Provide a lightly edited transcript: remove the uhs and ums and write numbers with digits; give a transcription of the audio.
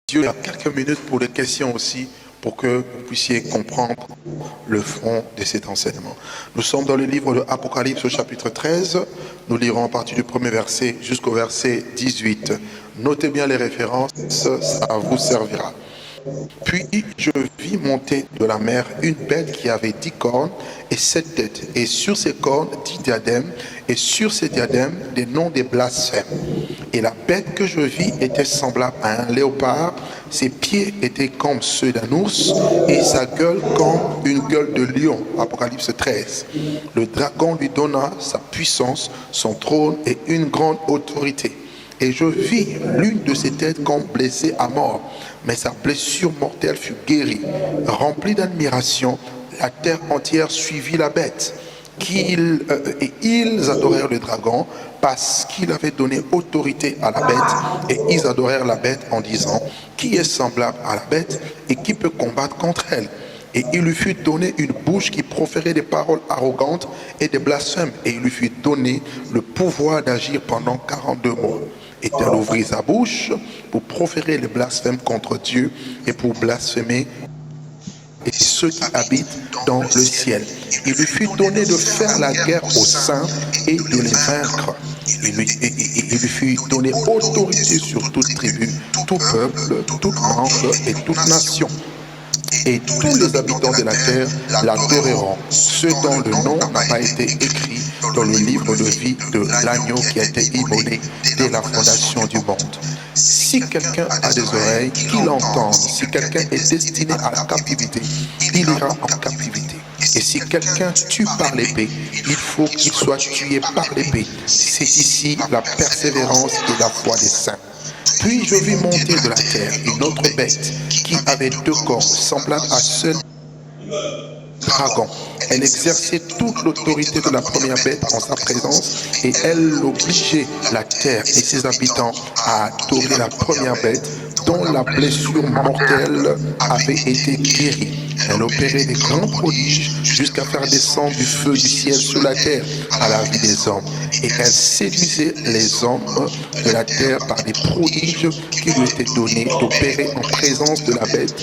Dieu a quelques minutes pour des questions aussi, pour que vous puissiez comprendre le fond de cet enseignement. Nous sommes dans le livre de Apocalypse au chapitre 13. Nous lirons à partir du premier verset jusqu'au verset 18. Notez bien les références, ça vous servira. Puis je vis monter de la mer une bête qui avait 10 cornes et 7 têtes, et sur ces cornes 10 diadèmes, et sur ces diadèmes des noms des blasphèmes. Et la bête que je vis était semblable à un léopard, ses pieds étaient comme ceux d'un ours, et sa gueule comme une gueule de lion. Apocalypse 13. Le dragon lui donna sa puissance, son trône et une grande autorité. Et je vis l'une de ses têtes comme blessée à mort, mais sa blessure mortelle fut guérie. Remplie d'admiration, la terre entière suivit la bête. Et ils adorèrent le dragon parce qu'il avait donné autorité à la bête. Et ils adorèrent la bête en disant, qui est semblable à la bête et qui peut combattre contre elle? Et il lui fut donné une bouche qui proférait des paroles arrogantes et des blasphèmes. Et il lui fut donné le pouvoir d'agir pendant 42 mois. Et elle ouvrit sa bouche pour proférer les blasphèmes contre Dieu et pour blasphémer et ceux qui habitent dans le ciel. Il lui fut donné de faire la guerre aux saints et de les vaincre. Il lui fut donné autorité sur toute tribu, tout peuple, toute langue et toute nation. Et tous les habitants de la terre l'adoreront, ceux dont le nom n'a pas été écrit dans le livre de vie de l'agneau qui a été immolé dès la fondation du monde. Si quelqu'un a des oreilles, qu'il entende. Si quelqu'un est destiné à la captivité, il ira en captivité. Et si quelqu'un tue par l'épée, il faut qu'il soit tué par l'épée. C'est ici la persévérance et la foi des saints. Puis je vis monter de la terre une autre bête qui avait 2 corps semblables à ceux dragon. Elle exerçait toute l'autorité de la première bête en sa présence et elle obligeait la terre et ses habitants à adorer la première bête dont la blessure mortelle avait été guérie. Elle opérait des grands prodiges jusqu'à faire descendre du feu du ciel sur la terre à la vie des hommes. Et elle séduisait les hommes de la terre par des prodiges qui lui étaient donnés d'opérer en présence de la bête,